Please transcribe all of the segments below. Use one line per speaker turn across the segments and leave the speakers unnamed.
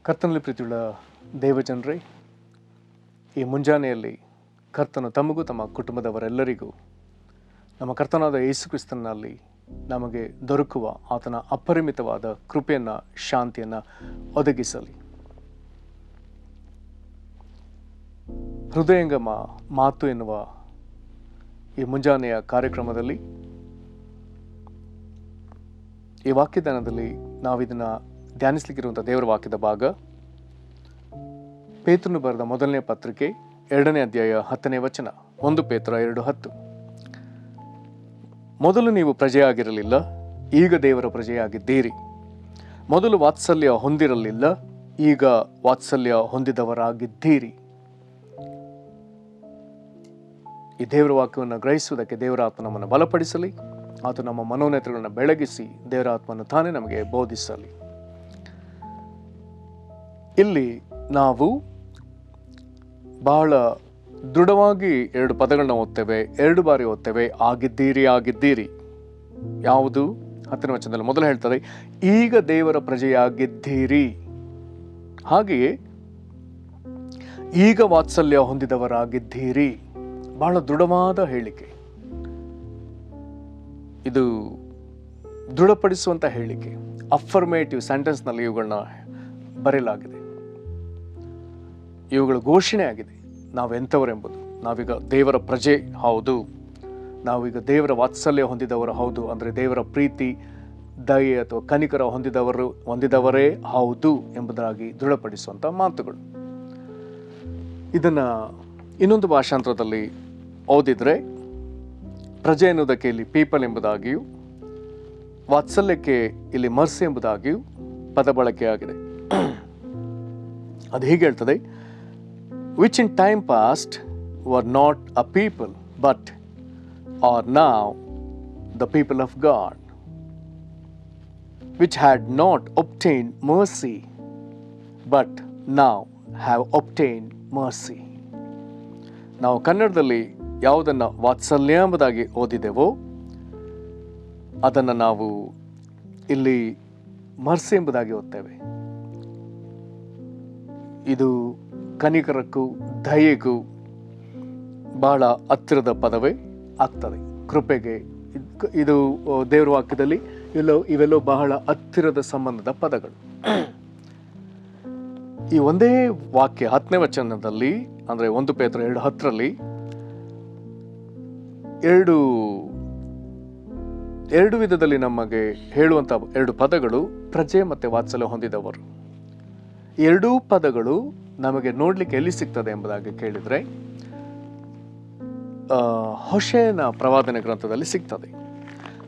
ಕರ್ತನಲ್ಲಿ ಪ್ರೀತಿಯುಳ್ಳ ದೇವಜನರೇ, ಈ ಮುಂಜಾನೆಯಲ್ಲಿ ಕರ್ತನು ತಮಗೂ ತಮ್ಮ ಕುಟುಂಬದವರೆಲ್ಲರಿಗೂ ನಮ್ಮ ಕರ್ತನಾದ ಯೇಸು ಕ್ರಿಸ್ತನಲ್ಲಿ ನಮಗೆ ದೊರಕುವ ಆತನ ಅಪರಿಮಿತವಾದ ಕೃಪೆಯನ್ನು, ಶಾಂತಿಯನ್ನು ಒದಗಿಸಲಿ. ಹೃದಯಂಗಮ ಮಾತು ಎನ್ನುವ ಈ ಮುಂಜಾನೆಯ ಕಾರ್ಯಕ್ರಮದಲ್ಲಿ, ಈ ವಾಕ್ಯದಾನದಲ್ಲಿ ನಾವಿದನ್ನು ಧ್ಯಾನಿಸಲಿಕ್ಕಿರುವಂಥ ದೇವರ ವಾಕ್ಯದ ಭಾಗ ಪೇತ್ರನು ಬರೆದ ಮೊದಲನೇ ಪತ್ರಿಕೆ 2ನೇ ಅಧ್ಯಾಯ 10ನೇ ವಚನ. 1 ಪೇತ್ರ 2:10. ಮೊದಲು ನೀವು ಪ್ರಜೆಯಾಗಿರಲಿಲ್ಲ, ಈಗ ದೇವರ ಪ್ರಜೆಯಾಗಿದ್ದೀರಿ. ಮೊದಲು ವಾತ್ಸಲ್ಯ ಹೊಂದಿರಲಿಲ್ಲ, ಈಗ ವಾತ್ಸಲ್ಯ ಹೊಂದಿದವರಾಗಿದ್ದೀರಿ. ಈ ದೇವರ ವಾಕ್ಯವನ್ನು ಗ್ರಹಿಸುವುದಕ್ಕೆ ದೇವರ ಆತ್ಮ ನಮ್ಮನ್ನು ಬಲಪಡಿಸಲಿ. ಆತ ನಮ್ಮ ಮನೋನೇತ್ರಗಳನ್ನು ಬೆಳಗಿಸಿ ದೇವರ ಆತ್ಮನ್ನು ತಾನೇ ನಮಗೆ ಬೋಧಿಸಲಿ. ಇಲ್ಲಿ ನಾವು ಬಹಳ ದೃಢವಾಗಿ 2 ಪದಗಳನ್ನ ಓದ್ತೇವೆ, 2 ಬಾರಿ ಓದ್ತೇವೆ. ಆಗಿದ್ದೀರಿ, ಆಗಿದ್ದೀರಿ. ಯಾವುದು? 10ನೇ ವಚನದಲ್ಲಿ ಮೊದಲು ಹೇಳ್ತಾರೆ, ಈಗ ದೇವರ ಪ್ರಜೆಯಾಗಿದ್ದೀರಿ. ಹಾಗೆಯೇ ಈಗ ವಾತ್ಸಲ್ಯ ಹೊಂದಿದವರಾಗಿದ್ದೀರಿ. ಬಹಳ ದೃಢವಾದ ಹೇಳಿಕೆ ಇದು, ದೃಢಪಡಿಸುವಂಥ ಹೇಳಿಕೆ. ಅಫರ್ಮೇಟಿವ್ ಸೆಂಟೆನ್ಸ್ನಲ್ಲಿ ಇವುಗಳನ್ನ ಬರೆಯಲಾಗಿದೆ. ಇವುಗಳ ಘೋಷಣೆ ಆಗಿದೆ. ನಾವೆಂಥವರೆಂಬುದು. ನಾವೀಗ ದೇವರ ಪ್ರಜೆ ಹೌದು, ನಾವೀಗ ದೇವರ ವಾತ್ಸಲ್ಯ ಹೊಂದಿದವರು ಹೌದು, ಅಂದರೆ ದೇವರ ಪ್ರೀತಿ, ದಯೆ ಅಥವಾ ಕನಿಕರ ಹೊಂದಿದವರೇ ಹೌದು ಎಂಬುದಾಗಿ ದೃಢಪಡಿಸುವಂಥ ಮಾತುಗಳು. ಇದನ್ನು ಇನ್ನೊಂದು ಭಾಷಾಂತರದಲ್ಲಿ ಓದಿದರೆ, ಪ್ರಜೆ ಎನ್ನುವುದಕ್ಕೆ ಇಲ್ಲಿ ಪೀಪಲ್ ಎಂಬುದಾಗಿಯೂ, ವಾತ್ಸಲ್ಯಕ್ಕೆ ಇಲ್ಲಿ ಮರ್ಸಿ ಎಂಬುದಾಗಿಯೂ ಪದ ಬಳಕೆಯಾಗಿದೆ. ಅದು ಹೀಗೆ ಹೇಳ್ತದೆ, which in time past were not a people, but are now the people of God, which had not obtained mercy, but now have obtained mercy. ನಾವು ಕನ್ನಡದಲ್ಲಿ ಯಾವುದನ್ನು ವಾತ್ಸಲ್ಯ ಎಂಬುದಾಗಿ ಓದಿದೆವೋ ಅದನ್ನು ನಾವು ಇಲ್ಲಿ ಮರ್ಸಿ ಎಂಬುದಾಗಿ ಓದ್ತೇವೆ. ಇದು ಕನಿಕರಕ್ಕೂ ದಯೆಗೂ ಬಹಳ ಹತ್ತಿರದ ಪದವೇ ಆಗ್ತದೆ. ಕೃಪೆಗೆ ಇದು ದೇವರ ವಾಕ್ಯದಲ್ಲಿ ಇವೆಲ್ಲೋ ಬಹಳ ಹತ್ತಿರದ ಸಂಬಂಧದ ಪದಗಳು. ಈ ಒಂದೇ ವಾಕ್ಯ 10ನೇ ವಚನದಲ್ಲಿ, ಅಂದರೆ 1 ಪೇತ್ರ 2:10ರಲ್ಲಿ ಎರಡು ವಿಧದಲ್ಲಿ ನಮಗೆ ಹೇಳುವಂಥ 2 ಪದಗಳು ಪ್ರಜೆ ಮತ್ತು ವಾತ್ಸಲ್ಯ ಹೊಂದಿದವರು. 2 ಪದಗಳು ನಮಗೆ ನೋಡಲಿಕ್ಕೆ ಎಲ್ಲಿ ಸಿಗ್ತದೆ ಎಂಬುದಾಗಿ ಕೇಳಿದರೆ, ಹೋಶೇಯನ ಪ್ರವಾದನೆ ಗ್ರಂಥದಲ್ಲಿ ಸಿಗ್ತದೆ.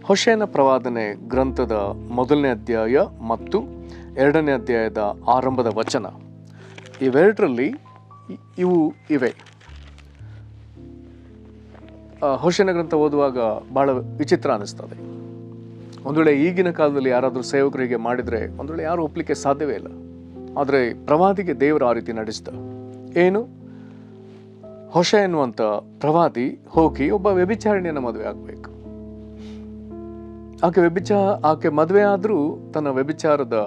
ಹೋಶೇಯನ ಪ್ರವಾದನೆ ಗ್ರಂಥದ 1ನೇ ಅಧ್ಯಾಯ ಮತ್ತು 2ನೇ ಅಧ್ಯಾಯದ ಆರಂಭದ ವಚನ, ಇವೆರಡರಲ್ಲಿ ಇವೆ. ಹೋಶೇಯನ ಗ್ರಂಥ ಓದುವಾಗ ಬಹಳ ವಿಚಿತ್ರ ಅನ್ನಿಸ್ತದೆ. ಒಂದು ವೇಳೆ ಈಗಿನ ಕಾಲದಲ್ಲಿ ಯಾರಾದರೂ ಸೇವಕರಿಗೆ ಮಾಡಿದರೆ ಒಂದು ವೇಳೆ ಯಾರು ಒಪ್ಪಲಿಕ್ಕೆ ಸಾಧ್ಯವೇ ಇಲ್ಲ. ಆದರೆ ಪ್ರವಾದಿಗೆ ದೇವರು ಆ ರೀತಿ ನಡೆಸಿದ. ಏನು? ಹೋಶೇಯ ಎನ್ನುವಂಥ ಪ್ರವಾದಿ ಹೋಗಿ ಒಬ್ಬ ವ್ಯಭಿಚಾರಿಣಿಯನ್ನು ಮದುವೆ ಆಗಬೇಕು. ಆಕೆ ಮದುವೆ ಆದರೂ ತನ್ನ ವ್ಯಭಿಚಾರದ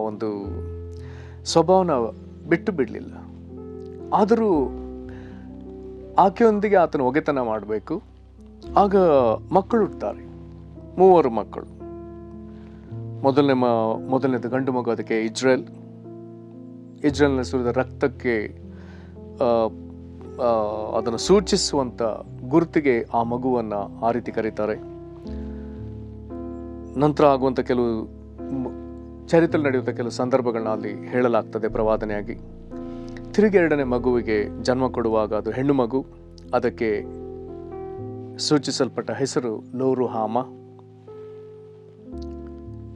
ಒಂದು ಸ್ವಭಾವನ ಬಿಟ್ಟು ಬಿಡಲಿಲ್ಲ. ಆದರೂ ಆಕೆಯೊಂದಿಗೆ ಆತನ ಒಗೆತನ ಮಾಡಬೇಕು. ಆಗ ಮಕ್ಕಳು ಹುಟ್ಟುತ್ತಾರೆ, 3 ಮಕ್ಕಳು. ಮೊದಲನೇದು ಗಂಡು ಮಗು, ಅದಕ್ಕೆ ಇಜ್ರೇಲ್ನ ಸುರಿದ ರಕ್ತಕ್ಕೆ ಅದನ್ನು ಸೂಚಿಸುವಂಥ ಗುರುತಿಗೆ ಆ ಮಗುವನ್ನು ಆ ರೀತಿ ಕರೀತಾರೆ. ನಂತರ ಆಗುವಂಥ ಕೆಲವು ಚರಿತ್ರೆ ನಡೆಯುವಂಥ ಕೆಲವು ಸಂದರ್ಭಗಳನ್ನ ಅಲ್ಲಿ ಹೇಳಲಾಗ್ತದೆ ಪ್ರವಾದನೆಯಾಗಿ. ತಿರುಗಿ 2ನೇ ಮಗುವಿಗೆ ಜನ್ಮ ಕೊಡುವಾಗ ಅದು ಹೆಣ್ಣು ಮಗು, ಅದಕ್ಕೆ ಸೂಚಿಸಲ್ಪಟ್ಟ ಹೆಸರು ಲೋರುಹಾಮ.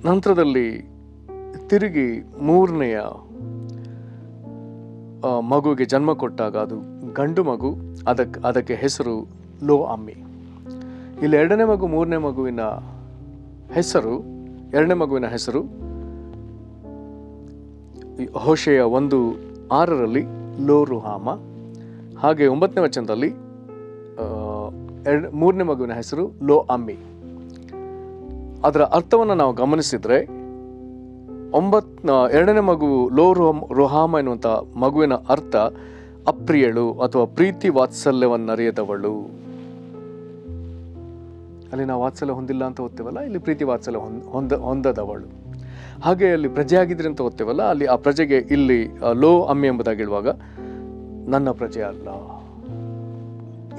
ನಂತರದಲ್ಲಿ ತಿರುಗಿ 3ನೆಯ ಮಗುವಿಗೆ ಜನ್ಮ ಕೊಟ್ಟಾಗ ಅದು ಗಂಡು ಮಗು, ಅದಕ್ಕೆ ಹೆಸರು ಲೋ ಅಮ್ಮಿ. ಇಲ್ಲಿ 2ನೇ ಮಗು 3ನೇ ಮಗುವಿನ ಹೆಸರು, 2ನೇ ಮಗುವಿನ ಹೆಸರು ಹೋಶೇಯ 1:6ರಲ್ಲಿ ಲೋರುಹಾಮ. ಹಾಗೆ 9ನೇ ವಚನದಲ್ಲಿ 3ನೇ ಮಗುವಿನ ಹೆಸರು ಲೋ ಅಮ್ಮಿ. ಅದರ ಅರ್ಥವನ್ನು ನಾವು ಗಮನಿಸಿದರೆ ಎರಡನೇ ಮಗು ರೋಹಾಮ ಎನ್ನುವಂಥ ಮಗುವಿನ ಅರ್ಥ ಅಪ್ರಿಯಳು ಅಥವಾ ಪ್ರೀತಿ ವಾತ್ಸಲ್ಯವನ್ನರಿಯದವಳು. ಅಲ್ಲಿ ನಾವು ವಾತ್ಸಲ್ಯ ಹೊಂದಿಲ್ಲ ಅಂತ ಓದ್ತೇವಲ್ಲ, ಇಲ್ಲಿ ಪ್ರೀತಿ ವಾತ್ಸಲ್ಯ ಹೊಂದದವಳು. ಹಾಗೆ ಅಲ್ಲಿ ಪ್ರಜೆ ಆಗಿದ್ರಿ ಅಂತ ಓದ್ತೇವಲ್ಲ, ಅಲ್ಲಿ ಆ ಪ್ರಜೆಗೆ ಇಲ್ಲಿ ಲೋ ಅಮ್ಮಿ ಎಂಬುದಾಗಿ ಹೇಳುವಾಗ ನನ್ನ ಪ್ರಜೆ ಅಲ್ಲ.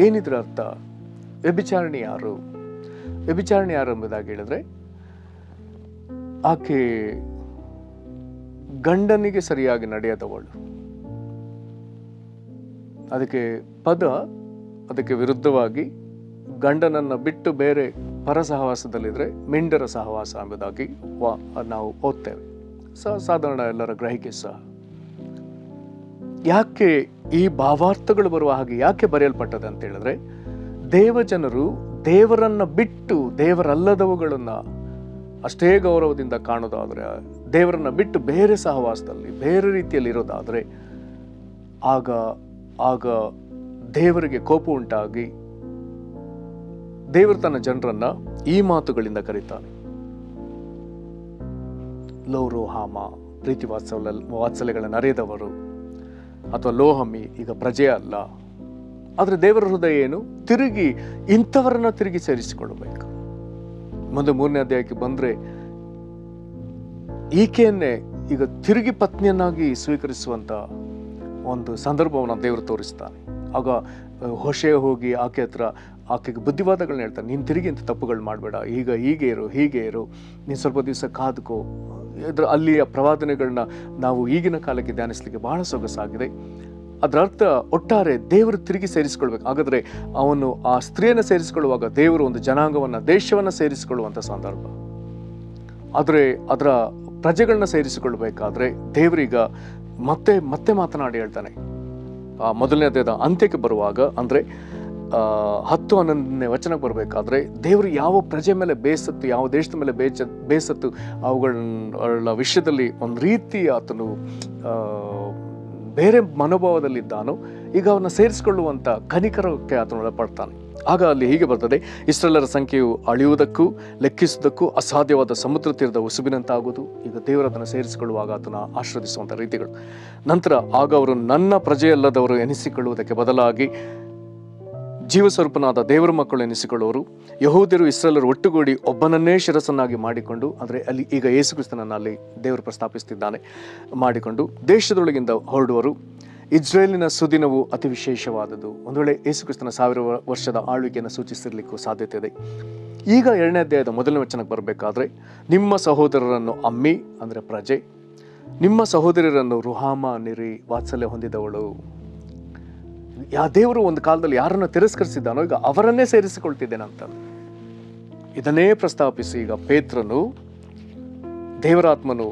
ಏನಿದ್ರ ಅರ್ಥ? ವ್ಯಭಿಚಾರಣೆ ಯಾರು? ವ್ಯಭಿಚಾರಣೆ ಯಾರು ಎಂಬುದಾಗಿ ಹೇಳಿದ್ರೆ ಆಕೆ ಗಂಡನಿಗೆ ಸರಿಯಾಗಿ ನಡೆಯದವಳು. ಅದಕ್ಕೆ ವಿರುದ್ಧವಾಗಿ ಗಂಡನನ್ನ ಬಿಟ್ಟು ಬೇರೆ ಪರ ಸಹವಾಸದಲ್ಲಿದ್ರೆ ಮಿಂಡರ ಸಹವಾಸ ಎಂಬುದಾಗಿ ನಾವು ಓದ್ತೇವೆ. ಸಾಧಾರಣ ಎಲ್ಲರ ಗ್ರಹಿಕೆ ಸಹ. ಯಾಕೆ ಈ ಭಾವಾರ್ಥಗಳು ಬರುವ ಹಾಗೆ ಯಾಕೆ ಬರೆಯಲ್ಪಟ್ಟದೆ ಅಂತ ಹೇಳಿದ್ರೆ, ದೇವಜನರು ದೇವರನ್ನ ಬಿಟ್ಟು ದೇವರಲ್ಲದವುಗಳನ್ನ ಅಷ್ಟೇ ಗೌರವದಿಂದ ಕಾಣೋದಾದ್ರೆ, ದೇವರನ್ನ ಬಿಟ್ಟು ಬೇರೆ ಸಹವಾಸದಲ್ಲಿ ಬೇರೆ ರೀತಿಯಲ್ಲಿ ಇರೋದಾದ್ರೆ ಆಗ ದೇವರಿಗೆ ಕೋಪ ಉಂಟಾಗಿ ದೇವರು ತನ್ನ ಜನರನ್ನ ಈ ಮಾತುಗಳಿಂದ ಕರೀತಾನೆ. ಲೋರೋಹಾಮ, ಪ್ರೀತಿ ವಾತ್ಸಲ್ಯಗಳನ್ನು ಅರಿಯದವರು, ಅಥವಾ ಲೋಹಮಿ, ಈಗ ಪ್ರಜೆ ಅಲ್ಲ. ಆದ್ರೆ ದೇವರ ಹೃದಯ ಏನು? ತಿರುಗಿ ಇಂಥವರನ್ನ ತಿರುಗಿ ಸೇರಿಸಿಕೊಳ್ಳಬೇಕು. ಮುಂದೆ 3ನೇ ಅಧ್ಯಾಯಕ್ಕೆ ಬಂದ್ರೆ ಈಕೆಯನ್ನೇ ಈಗ ತಿರುಗಿ ಪತ್ನಿಯನ್ನಾಗಿ ಸ್ವೀಕರಿಸುವಂತ ಒಂದು ಸಂದರ್ಭವನ್ನು ದೇವರು ತೋರಿಸ್ತಾನೆ. ಆಗ ಹೊಷೆ ಹೋಗಿ ಆಕೆಗೆ ಬುದ್ಧಿವಾದಗಳನ್ನ ಹೇಳ್ತಾನೆ. ನೀನು ತಿರುಗಿ ಅಂತ ತಪ್ಪುಗಳು ಮಾಡಬೇಡ, ಈಗ ಹೀಗೆ ಇರು, ನೀನು ಸ್ವಲ್ಪ ದಿವಸ ಕಾದ್ಕೋ. ಅಲ್ಲಿಯ ಪ್ರವಾದನೆಗಳನ್ನ ನಾವು ಈಗಿನ ಕಾಲಕ್ಕೆ ಧ್ಯಾನಿಸ್ಲಿಕ್ಕೆ ಬಹಳ ಸೊಗಸಾಗಿದೆ. ಅದರ ಅರ್ಥ ಒಟ್ಟಾರೆ ದೇವರು ತಿರುಗಿ ಸೇರಿಸಿಕೊಳ್ಬೇಕು. ಹಾಗಾದ್ರೆ ಅವನು ಆ ಸ್ತ್ರೀಯನ್ನು ಸೇರಿಸಿಕೊಳ್ಳುವಾಗ ದೇವರು ಒಂದು ಜನಾಂಗವನ್ನ, ದೇಶವನ್ನ ಸೇರಿಸಿಕೊಳ್ಳುವಂತ ಸಂದರ್ಭ. ಆದ್ರೆ ಅದರ ಪ್ರಜೆಗಳನ್ನ ಸೇರಿಸಿಕೊಳ್ಬೇಕಾದ್ರೆ ದೇವರೀಗ ಮತ್ತೆ ಮಾತನಾಡಿ ಹೇಳ್ತಾನೆ. ಆ 1ನೇ ಅಧ್ಯಾಯದ ಅಂತ್ಯಕ್ಕೆ ಬರುವಾಗ, ಅಂದ್ರೆ 10-11ನೇ ವಚನಕ್ಕೆ ಬರಬೇಕಾದ್ರೆ, ದೇವರು ಯಾವ ಪ್ರಜೆ ಮೇಲೆ ಬೇಸತ್ತು, ಯಾವ ದೇಶದ ಮೇಲೆ ಬೇಸತ್ತು ಅವುಗಳ ವಿಷಯದಲ್ಲಿ ಒಂದು ರೀತಿ ಆತನು ಬೇರೆ ಮನೋಭಾವದಲ್ಲಿದ್ದಾನೋ, ಈಗ ಅವನ್ನ ಸೇರಿಸಿಕೊಳ್ಳುವಂತ ಕನಿಕರಕ್ಕೆ ಆತನು ಒಳಪಡ್ತಾನೆ. ಆಗ ಅಲ್ಲಿ ಹೀಗೆ ಬರ್ತದೆ, ಇಸ್ರಾಯೇಲರ ಸಂಖ್ಯೆಯು ಅಳೆಯುವುದಕ್ಕೂ ಲೆಕ್ಕಿಸುವುದಕ್ಕೂ ಅಸಾಧ್ಯವಾದ ಸಮುದ್ರ ತೀರದ ಉಸುಬಿನಂತಾಗುವುದು. ಈಗ ದೇವರು ಅದನ್ನು ಸೇರಿಸಿಕೊಳ್ಳುವಾಗ ಆತನ ಆಶೀರ್ವದಿಸುವಂಥ ರೀತಿಗಳು. ನಂತರ ಆಗ ಅವರು ನನ್ನ ಪ್ರಜೆಯಲ್ಲದವರು ಎನಿಸಿಕೊಳ್ಳುವುದಕ್ಕೆ ಬದಲಾಗಿ ಜೀವಸ್ವರೂಪನಾದ ದೇವರ ಮಕ್ಕಳು ಎನಿಸಿಕೊಳ್ಳುವರು. ಯಹೂದ್ಯರು ಇಸ್ರಾಯೇಲರು ಒಟ್ಟುಗೂಡಿ ಒಬ್ಬನನ್ನೇ ಶಿರಸನ್ನಾಗಿ ಮಾಡಿಕೊಂಡು, ಅಂದರೆ ಅಲ್ಲಿ ಈಗ ಯೇಸು ಕ್ರಿಸ್ತನನ್ನು ಅಲ್ಲಿ ದೇವರು ಪ್ರಸ್ತಾಪಿಸುತ್ತಿದ್ದಾನೆ, ಮಾಡಿಕೊಂಡು ದೇಶದೊಳಗಿಂದ ಹೊರಡುವರು. ಇಸ್ರೇಲಿನ ಸುದಿನವು ಅತಿ ವಿಶೇಷವಾದದ್ದು. ಒಂದು ವೇಳೆ ಯೇಸು ಕ್ರಿಸ್ತನ 1000 ವರ್ಷದ ಆಳ್ವಿಕೆಯನ್ನು ಸೂಚಿಸಿರ್ಲಿಕ್ಕೂ ಸಾಧ್ಯತೆ ಇದೆ. ಈಗ 2ನೇ ಅಧ್ಯಾಯದ 1ನೇ ವಚನಕ್ಕೆ ಬರಬೇಕಾದ್ರೆ, ನಿಮ್ಮ ಸಹೋದರರನ್ನು ಅಮ್ಮಿ, ಅಂದರೆ ಪ್ರಜೆ, ನಿಮ್ಮ ಸಹೋದರರನ್ನು ರುಹಾಮ ಅನ್ನಿರಿ, ವಾತ್ಸಲ್ಯ ಹೊಂದಿದವಳು. ದೇವರು ಒಂದು ಕಾಲದಲ್ಲಿ ಯಾರನ್ನು ತಿರಸ್ಕರಿಸಿದ್ದಾನೋ ಈಗ ಅವರನ್ನೇ ಸೇರಿಸಿಕೊಳ್ತಿದ್ದೇನಂತ ಇದನ್ನೇ ಪ್ರಸ್ತಾಪಿಸಿ ಈಗ ಪೇತ್ರನು, ದೇವರಾತ್ಮನು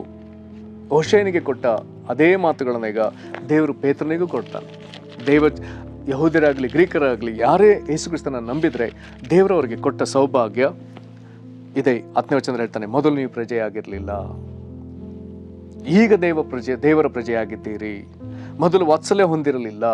ಹೋಶೇಯನಿಗೆ ಕೊಟ್ಟ ಅದೇ ಮಾತುಗಳನ್ನ ಈಗ ದೇವರು ಪೇತ್ರನಿಗೂ ಕೊಡ್ತಾನೆ. ಯಹೂದ್ಯರಾಗಲಿ ಗ್ರೀಕರಾಗಲಿ ಯಾರೇ ಯೇಸು ಕ್ರಿಸ್ತನ ನಂಬಿದ್ರೆ ದೇವರವರಿಗೆ ಕೊಟ್ಟ ಸೌಭಾಗ್ಯ ಇದೆ. 10ನೇ ವಚನದಲ್ಲಿ ಹೇಳ್ತಾನೆ, ಮೊದಲು ನೀವು ಪ್ರಜೆಯಾಗಿರ್ಲಿಲ್ಲ, ಈಗ ದೇವರ ಪ್ರಜೆಯಾಗಿದ್ದೀರಿ. ಮೊದಲು ವಾತ್ಸಲ್ಯ ಹೊಂದಿರಲಿಲ್ಲ,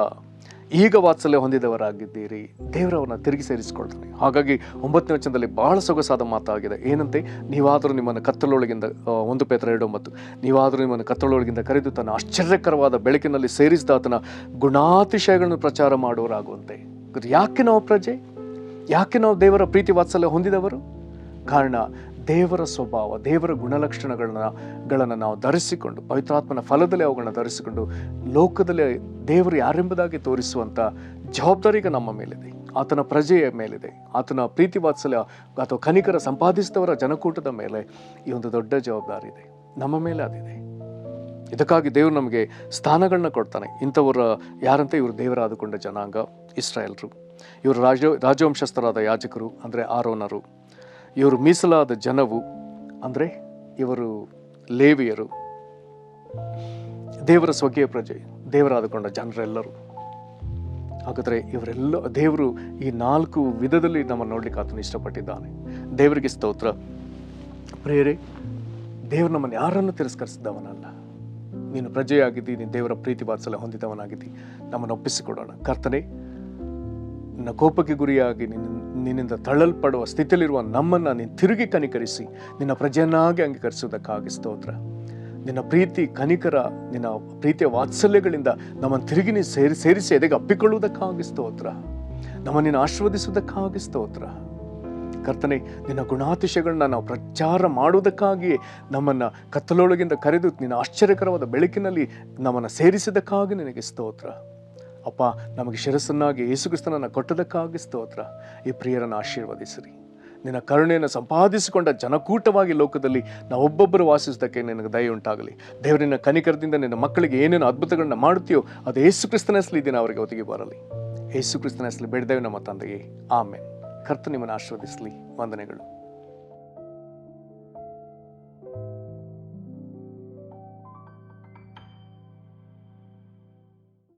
ಈಗ ವಾತ್ಸಲ್ಯ ಹೊಂದಿದವರಾಗಿದ್ದೀರಿ. ದೇವರವ್ರನ್ನ ತಿರುಗಿ ಸೇರಿಸಿಕೊಳ್ತಾನೆ. ಹಾಗಾಗಿ 9ನೇ ವಚನದಲ್ಲಿ ಬಹಳ ಸೊಗಸಾದ ಮಾತಾಗಿದೆ. ಏನಂತೆ, ನೀವಾದರೂ ನಿಮ್ಮನ್ನು ಕತ್ತಲೊಳಗಿಂದ, 1 ಪೇತ್ರ 2:9, ನೀವಾದರೂ ನಿಮ್ಮನ್ನು ಕತ್ತಲೊಳಗಿಂದ ಕರೆದು ತನ್ನ ಆಶ್ಚರ್ಯಕರವಾದ ಬೆಳಕಿನಲ್ಲಿ ಸೇರಿಸಿದ ಆತನ ಗುಣಾತಿಶಯಗಳನ್ನು ಪ್ರಚಾರ ಮಾಡುವರಾಗುವಂತೆ. ಯಾಕೆ ನಾವು ಪ್ರಜೆ? ಯಾಕೆ ನಾವು ದೇವರ ಪ್ರೀತಿ ವಾತ್ಸಲ್ಯ ಹೊಂದಿದವರು? ಕಾರಣ ದೇವರ ಸ್ವಭಾವ, ದೇವರ ಗುಣಲಕ್ಷಣಗಳನ್ನು ನಾವು ಧರಿಸಿಕೊಂಡು, ಪವಿತ್ರಾತ್ಮನ ಫಲದಲ್ಲಿ ಅವುಗಳನ್ನ ಧರಿಸಿಕೊಂಡು ಲೋಕದಲ್ಲಿ ದೇವರು ಯಾರೆಂಬುದಾಗಿ ತೋರಿಸುವಂಥ ಜವಾಬ್ದಾರಿ ಈಗ ನಮ್ಮ ಮೇಲಿದೆ, ಆತನ ಪ್ರಜೆಯ ಮೇಲಿದೆ. ಆತನ ಪ್ರೀತಿ ವಾತ್ಸಲ್ಯ ಅಥವಾ ಕನಿಕರ ಸಂಪಾದಿಸಿದವರ ಜನಕೂಟದ ಮೇಲೆ ಈ ಒಂದು ದೊಡ್ಡ ಜವಾಬ್ದಾರಿ ಇದೆ, ನಮ್ಮ ಮೇಲೆ ಅದಿದೆ. ಇದಕ್ಕಾಗಿ ದೇವರು ನಮಗೆ ಸ್ಥಾನಗಳನ್ನ ಕೊಡ್ತಾನೆ. ಇಂಥವರ ಯಾರಂತೆ, ಇವರು ದೇವರಾದುಕೊಂಡ ಜನಾಂಗ ಇಸ್ರಾಯೇಲ್ರು, ಇವರು ರಾಜವಂಶಸ್ಥರಾದ ಯಾಜಕರು, ಅಂದರೆ ಆರೋನರು, ಇವರು ಮೀಸಲಾದ ಜನವು, ಅಂದರೆ ಇವರು ಲೇವಿಯರು, ದೇವರ ಸ್ವಕೀಯ ಪ್ರಜೆ, ದೇವರಾದುಕೊಂಡ ಜನರೆಲ್ಲರೂ. ಹಾಗಾದರೆ ಇವರೆಲ್ಲ ದೇವರು ಈ 4 ವಿಧದಲ್ಲಿ ನಮ್ಮನ್ನು ನೋಡ್ಲಿಕ್ಕೆ ಆತನು ಇಷ್ಟಪಟ್ಟಿದ್ದಾನೆ. ದೇವರಿಗೆ ಸ್ತೋತ್ರ. ಪ್ರಿಯರೇ, ದೇವರು ನಮ್ಮನ್ನು ಯಾರನ್ನು ತಿರಸ್ಕರಿಸಿದವನಲ್ಲ. ನೀನು ಪ್ರಜೆಯಾಗಿದ್ದಿ, ನೀನು ದೇವರ ಪ್ರೀತಿ ವಾತ್ಸಲ್ಯ ಹೊಂದಿದವನಾಗಿದ್ದಿ. ನಮ್ಮನ್ನು ಒಪ್ಪಿಸಿಕೊಡೋಣ. ಕರ್ತನೇ, ನಿನ್ನ ಕೋಪಕ್ಕೆ ಗುರಿಯಾಗಿ ನಿನ್ನಿಂದ ತಳ್ಳಲ್ಪಡುವ ಸ್ಥಿತಿಯಲ್ಲಿರುವ ನಮ್ಮನ್ನು ನೀನು ತಿರುಗಿ ಕನಿಕರಿಸಿ ನಿನ್ನ ಪ್ರಜೆಯನ್ನಾಗಿ ಅಂಗೀಕರಿಸುವುದಕ್ಕಾಗಿ ಸ್ತೋತ್ರ. ನಿನ್ನ ಪ್ರೀತಿ ಕನಿಕರ, ನಿನ್ನ ಪ್ರೀತಿಯ ವಾತ್ಸಲ್ಯಗಳಿಂದ ನಮ್ಮನ್ನು ತಿರುಗಿ ನೀನು ಸೇರಿಸಿ ಎದೆಗೆ ಅಪ್ಪಿಕೊಳ್ಳುವುದಕ್ಕಾಗಿ ಸ್ತೋತ್ರ. ನಮ್ಮನ್ನು ಆಶೀರ್ವದಿಸುವುದಕ್ಕಾಗಿ ಸ್ತೋತ್ರ. ಕರ್ತನೆ, ನಿನ್ನ ಗುಣಾತಿಶಯಗಳನ್ನ ನಾವು ಪ್ರಚಾರ ಮಾಡುವುದಕ್ಕಾಗಿಯೇ ನಮ್ಮನ್ನು ಕತ್ತಲೊಳಗಿಂದ ಕರೆದು ನಿನ್ನ ಆಶ್ಚರ್ಯಕರವಾದ ಬೆಳಕಿನಲ್ಲಿ ನಮ್ಮನ್ನು ಸೇರಿಸಿದ್ದಕ್ಕಾಗಿ ನಿನಗೆ ಸ್ತೋತ್ರ. ಅಪ್ಪ, ನಮಗೆ ಶಿರಸ್ಸನ್ನಾಗಿ ಯೇಸುಕ್ರಿಸ್ತನನ್ನು ಕೊಟ್ಟದಕ್ಕಾಗಿ ಸ್ತೋತ್ರ. ಈ ಪ್ರಿಯರನ್ನು ಆಶೀರ್ವದಿಸಿರಿ. ನಿನ್ನ ಕರುಣೆಯನ್ನು ಸಂಪಾದಿಸಿಕೊಂಡ ಜನಕೂಟವಾಗಿ ಲೋಕದಲ್ಲಿ ನಾವೊಬ್ಬೊಬ್ಬರು ವಾಸಿಸುವುದಕ್ಕೆ ನಿನಗೆ ದಯ ಉಂಟಾಗಲಿ. ದೇವರಿನ ಕನಿಕರದಿಂದ ನಿನ್ನ ಮಕ್ಕಳಿಗೆ ಏನೇನು ಅದ್ಭುತಗಳನ್ನ ಮಾಡುತ್ತೀಯೋ ಅದು ಯೇಸುಕ್ರಿಸ್ತನ ಹೆಸರಲ್ಲಿ ದಿನ ಅವರಿಗೆ ಒದಗಿ ಬರಲಿ. ಯೇಸುಕ್ರಿಸ್ತನ ಹೆಸರಲ್ಲಿ ಬೇಡಿದ್ದೇವೆ ನಮ್ಮ ತಂದೆಯೇ, ಆಮೆನ್. ಕರ್ತನು ನಿಮ್ಮನ್ನು ಆಶೀರ್ವದಿಸಲಿ. ವಂದನೆಗಳು.